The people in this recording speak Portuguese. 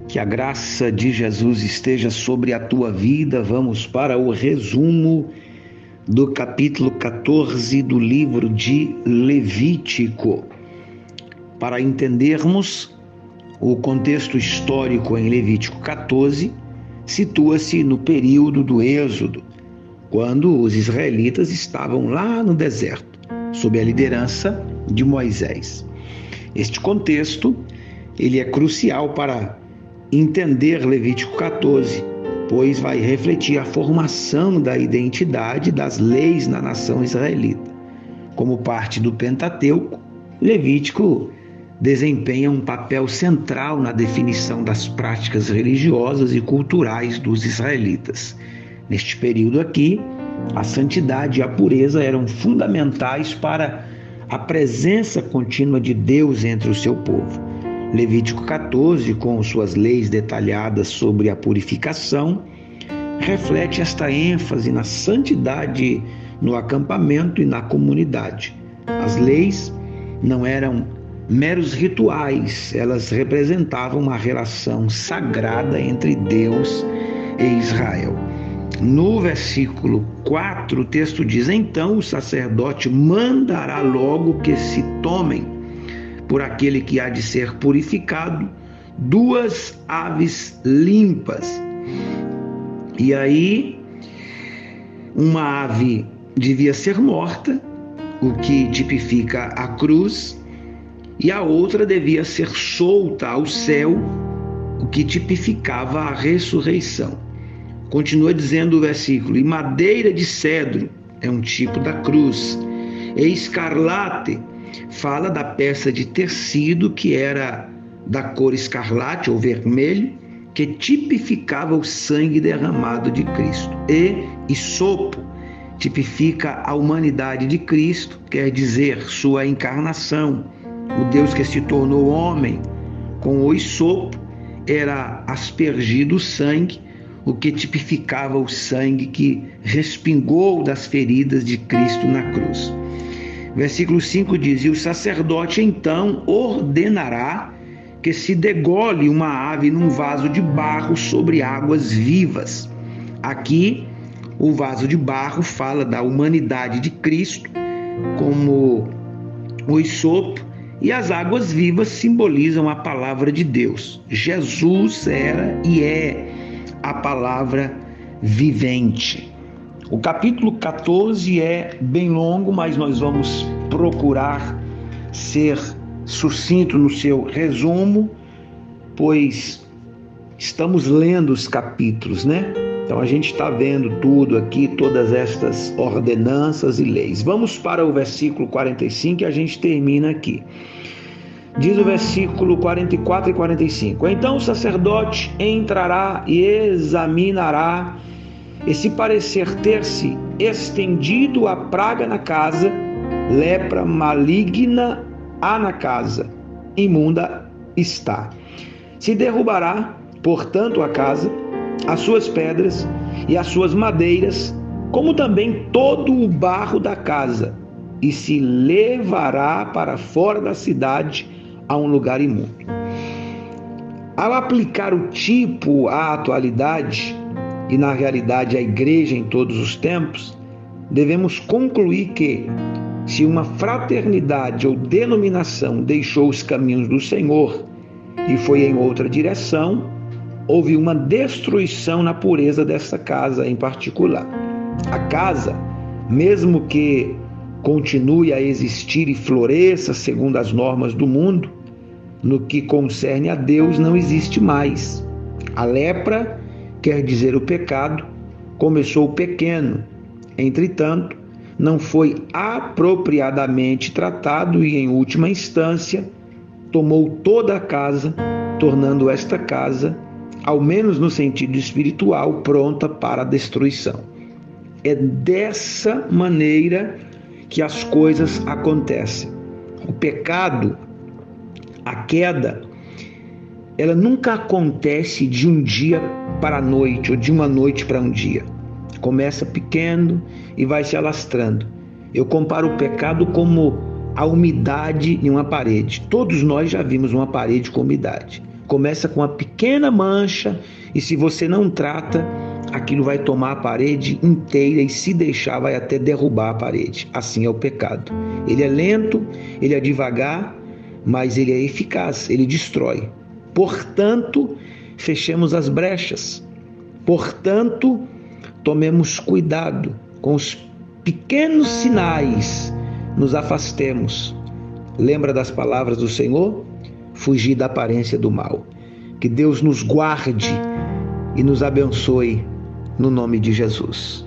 Que a graça de Jesus esteja sobre a tua vida. Vamos para o resumo do capítulo 14 do livro de Levítico. Para entendermos o contexto histórico em Levítico 14, situa-se no período do Êxodo, quando os israelitas estavam lá no deserto, sob a liderança de Moisés. Este contexto, ele é crucial para entender Levítico 14, pois vai refletir a formação da identidade das leis na nação israelita. Como parte do Pentateuco, Levítico desempenha um papel central na definição das práticas religiosas e culturais dos israelitas. Neste período aqui, a santidade e a pureza eram fundamentais para a presença contínua de Deus entre o seu povo. Levítico 14, com suas leis detalhadas sobre a purificação, reflete esta ênfase na santidade no acampamento e na comunidade. As leis não eram meros rituais, elas representavam uma relação sagrada entre Deus e Israel. No versículo 4, o texto diz: então o sacerdote mandará logo que se tomem, por aquele que há de ser purificado, 2 aves limpas. E aí, uma ave devia ser morta, o que tipifica a cruz, e a outra devia ser solta ao céu, o que tipificava a ressurreição. Continua dizendo o versículo: e madeira de cedro é um tipo da cruz, e escarlate fala da peça de tecido que era da cor escarlate ou vermelho, que tipificava o sangue derramado de Cristo. E hisopo tipifica a humanidade de Cristo, quer dizer, sua encarnação. O Deus que se tornou homem, com o hisopo era aspergido o sangue, o que tipificava o sangue que respingou das feridas de Cristo na cruz. Versículo 5 diz: e o sacerdote então ordenará que se degole uma ave num vaso de barro sobre águas vivas. Aqui, o vaso de barro fala da humanidade de Cristo, como o hisopo, e as águas vivas simbolizam a palavra de Deus. Jesus era e é a palavra vivente. O capítulo 14 é bem longo, mas nós vamos procurar ser sucinto no seu resumo, pois estamos lendo os capítulos, né? Então a gente está vendo tudo aqui, todas estas ordenanças e leis. Vamos para o versículo 45 e a gente termina aqui. Diz o versículo 44 e 45: então o sacerdote entrará e examinará, e se parecer ter-se estendido a praga na casa, lepra maligna há na casa, imunda está. Se derrubará, portanto, a casa, as suas pedras e as suas madeiras, como também todo o barro da casa, e se levará para fora da cidade a um lugar imundo. Ao aplicar o tipo à atualidade, e na realidade a igreja em todos os tempos, devemos concluir que, se uma fraternidade ou denominação deixou os caminhos do Senhor e foi em outra direção, houve uma destruição na pureza dessa casa em particular. A casa, mesmo que continue a existir e floresça segundo as normas do mundo, no que concerne a Deus não existe mais. A lepra, quer dizer o pecado, começou pequeno, entretanto, não foi apropriadamente tratado e, em última instância, tomou toda a casa, tornando esta casa, ao menos no sentido espiritual, pronta para a destruição. É dessa maneira que as coisas acontecem. O pecado, a queda, ela nunca acontece de um dia para a noite ou de uma noite para um dia. Começa pequeno e vai se alastrando. Eu comparo o pecado como a umidade em uma parede. Todos nós já vimos uma parede com umidade. Começa com uma pequena mancha e se você não trata, aquilo vai tomar a parede inteira e se deixar vai até derrubar a parede. Assim é o pecado. Ele é lento, ele é devagar, mas ele é eficaz, ele destrói. Portanto, fechemos as brechas. Portanto, tomemos cuidado com os pequenos sinais, nos afastemos. Lembra das palavras do Senhor? Fugir da aparência do mal. Que Deus nos guarde e nos abençoe no nome de Jesus.